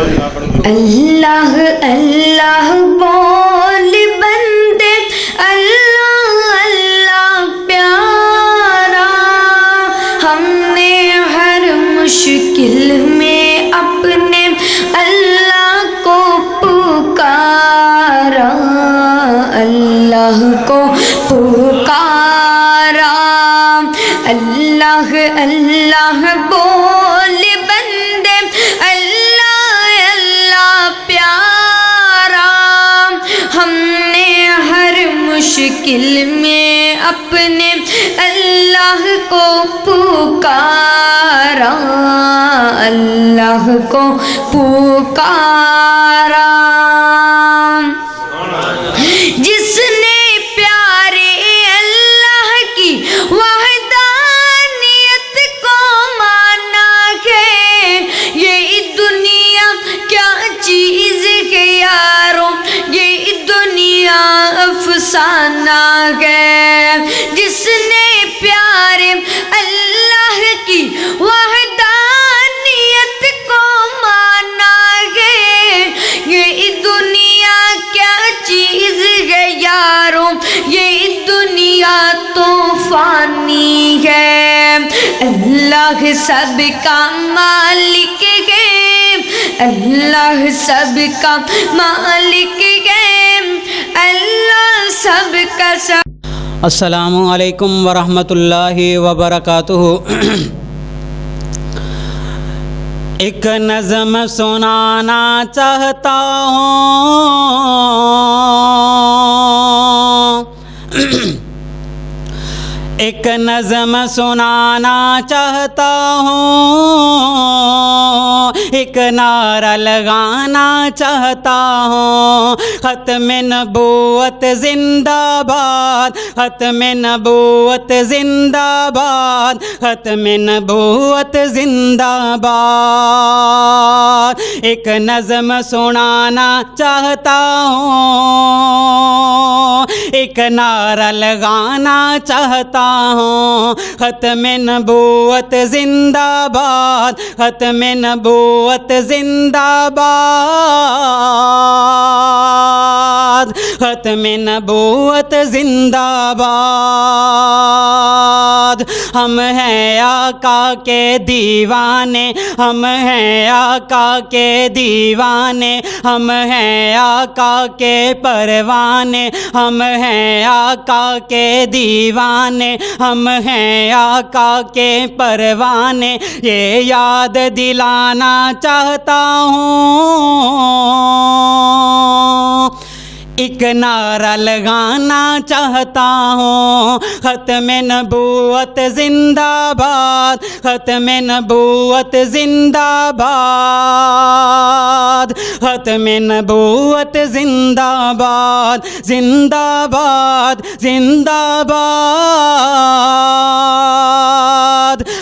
اللہ اللہ بول بندے اللہ اللہ پیارا، ہم نے ہر مشکل میں اپنے اللہ کو پکارا، اللہ کو پکارا، اللہ اللہ بول بندے اللہ اللہ پیارا، ہم نے ہر مشکل میں اپنے اللہ کو پکارا، اللہ کو پکارا۔ جس نے پیارے اللہ کی وحدانیت کو مانا ہے، یہ دنیا کیا چیز ہے یارو، یہ دنیا افسانہ ہے۔ جس نے پیارے اللہ کی وحدانیت کو مانا ہے، یہ دنیا کیا چیز ہے یارو، یہ دنیا تو فانی ہے۔ اللہ سب کا مالک ہے، اللہ سب کا مالک ہے، اللہ سب کا سب۔ السلام علیکم ورحمۃ اللہ وبرکاتہ۔ ایک نظم سنانا چاہتا ہوں، ایک نظم سنانا چاہتا ہوں، ایک نعرہ لگانا چاہتا ہوں، ختم نبوت زندہ باد، ختم نبوت زندہ باد، ختم نبوت زندہ باد۔ ایک نظم سنانا چاہتا ہوں، ایک نعرہ لگانا چاہتا ہوں، ختم نبوت زندہ باد، ختم نبوت زندہ باد، ختم نبوت زندہ باد۔ ہم ہیں آقا کے دیوانے، ہم ہیں آقا کے دیوانے، ہم ہیں آقا کے پروانے، ہم ہیں آقا کے دیوانے، ہم ہیں آقا کے پروانے۔ یہ یاد دلانا چاہتا ہوں، ایک نعرہ لگانا چاہتا ہوں، ختم نبوت زندہ باد، ختم نبوت زندہ باد، ختم نبوت زندہ باد، زندہ باد، زندہ باد،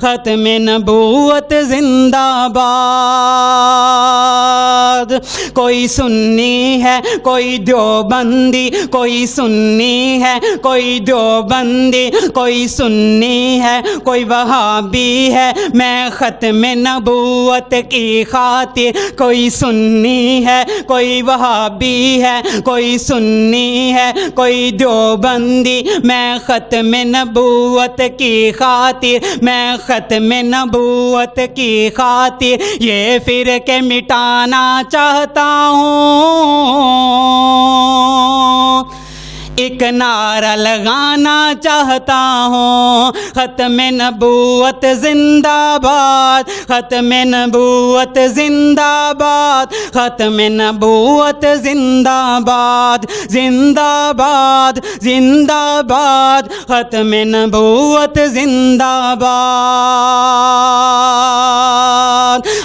ختم نبوت زندہ باد۔ کوئی سنی ہے کوئی دیوبندی، کوئی سنی ہے کوئی دیوبندی، کوئی سنی ہے کوئی وہابی ہے، میں ختم نبوت کی خاطر، کوئی سنی ہے کوئی وہابی ہے، کوئی سنی ہے کوئی دیوبندی، میں ختم نبوت کی خاطر، میں ختم نبوت کی خاطر یہ فرقے مٹانا چاہتا ہوں، ایک نعرہ لگانا چاہتا ہوں، ختم نبوت زندہ باد، ختم نبوت زندہ باد، ختم نبوت زندہ باد، زندہ باد، زندہ باد، ختم نبوت زندہ باد۔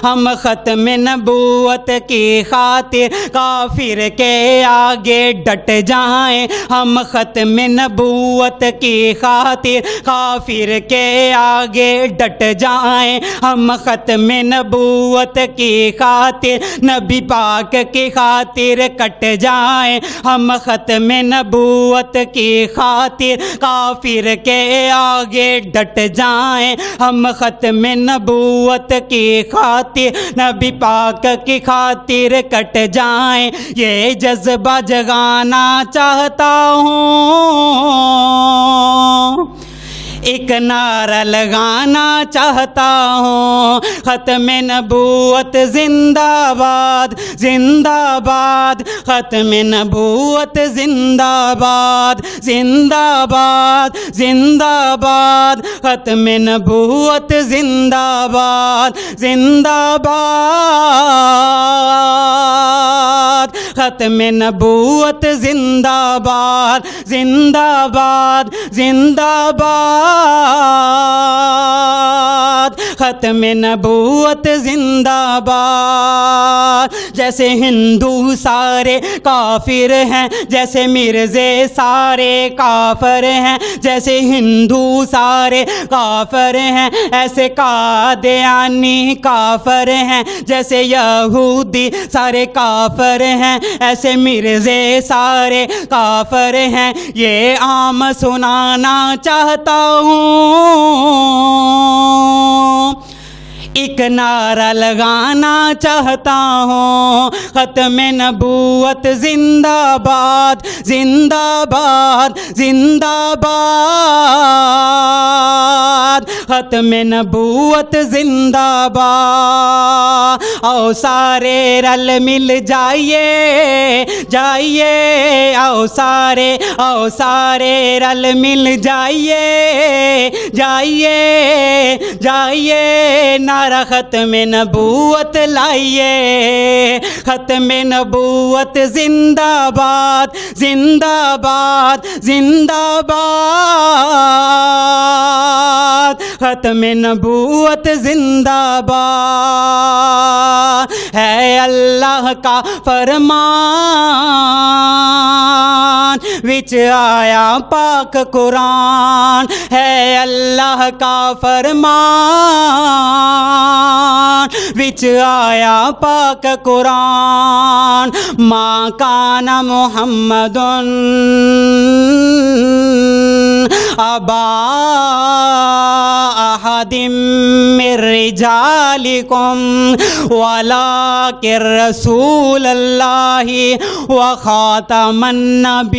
ہم ختم نبوت کی خاطر کافر کے آگے ڈٹ جائیں، ہم ختم نبوت کی خاطر کافر کے آگے ڈٹ جائیں، ہم ختم نبوت کی خاطر نبی پاک کی خاطر کٹ جائیں، ہم ختم نبوت کی خاطر کافر کے آگے ڈٹ جائیں، ہم ختم نبوت کی خاطر نبی پاک کی خاطر کٹ جائیں، یہ جذبہ جگانا چاہتا ہوں، ایک نعرہ لگانا چاہتا ہوں، ختم نبوت زندہ باد زندہ باد، ختم نبوت زندہ باد زندہ باد زندہ باد، ختم نبوت زندہ باد زندہ باد، ختم نبوت زندہ باد زندہ باد زندہ باد، ختم نبوت زندہ باد۔ جیسے ہندو سارے کافر ہیں، جیسے مرزے سارے کافر ہیں، جیسے ہندو سارے کافر ہیں، ایسے قادیانی کافر ہیں، جیسے یہودی سارے کافر ہیں، ایسے مرزے سارے کافر ہیں، یہ عام سنانا چاہتا ہوں، ایک نعرہ لگانا چاہتا ہوں، ختم نبوت زندہ باد زندہ باد زندہ باد، ختم نبوت زندہ باد۔ آؤ سارے رل مل جائیے جائیے، آؤ سارے رل مل جائیے جائیے جائیے، نعرہ ختم نبوت لائیے، ختم نبوت زندہ باد زندہ باد زندہ باد، ختم نبوت زندہ باد۔ ہے اللہ کا فرمان وچ آیا پاک قرآن، ہے اللہ کا فرمان وچ آیا پاک قرآن، ما کان محمد ابا احد من رجالکم ولکن رسول اللہ وخاتم النبیین،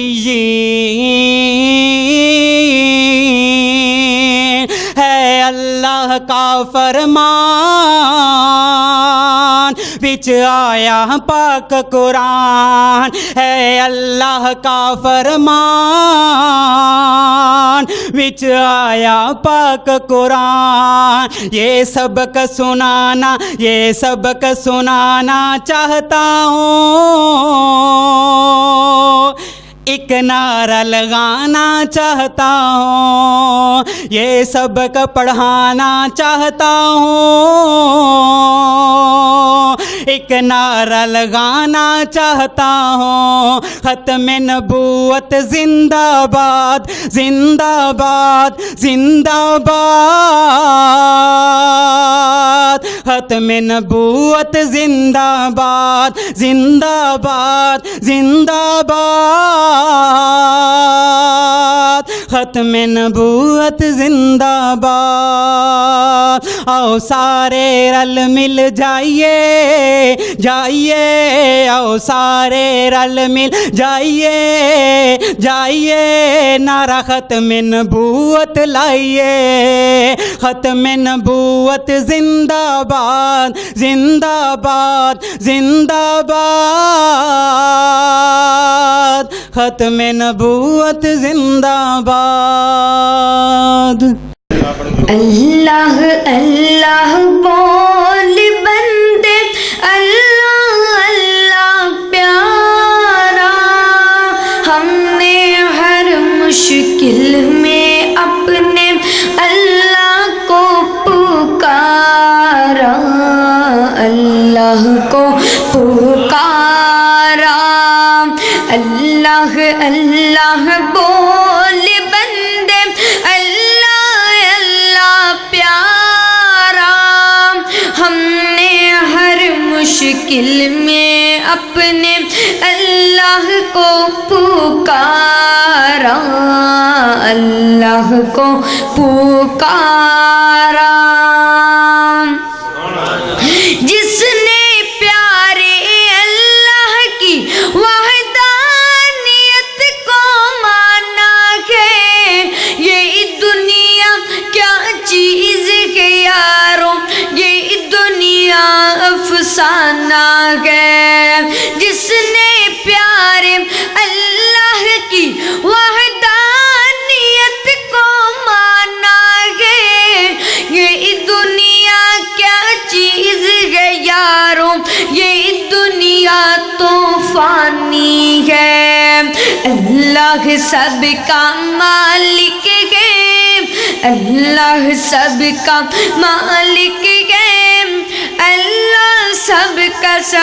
ہے اللہ کا فرمان وچ آیا پاک قرآن، ہے اللہ کا فرمان وچ آیا پاک قرآن، یہ سبق سنانا چاہتا ہوں، ایک نعرہ لگانا چاہتا ہوں، یہ سبق پڑھانا چاہتا ہوں، ایک نعرہ لگانا چاہتا ہوں، ختم نبوت زندہ باد زندہ باد زندہ باد، ختم نبوت زندہ باد زندہ باد زندہ باد، ختم نبوت زندہ باد۔ آؤ سارے رل مل جائیے جائیے، آؤ سارے رل مل جائیے جائیے، نعرہ ختم نبوت لائیے، ختم نبوت زندہ باد زندہ باد زندہ باد، ختم نبوت زندہ باد۔ اللہ اللہ بول بندے، اللہ اللہ پیارا، ہم نے ہر مشکل میں اپنے اللہ کو پکارا، اللہ کو پکارا، اللہ اللہ اللہ بول بندے اللہ اللہ پیارا، ہم نے ہر مشکل میں اپنے اللہ کو پکارا، اللہ کو پکارا۔ جس نے پیارے اللہ کی وحدانیت کو مانا ہے، یہ دنیا کیا چیز ہے یارو، یہ دنیا افسانہ ہے۔ جس نے پیارے اللہ کی وحدانیت کو مانا ہے، یہ دنیا کیا چیز ہے یارو، یہ دنیا تو فانی ہے۔ اللہ سب کا مالک ہے، اللہ سب کا مالک ہے، اللہ سب کا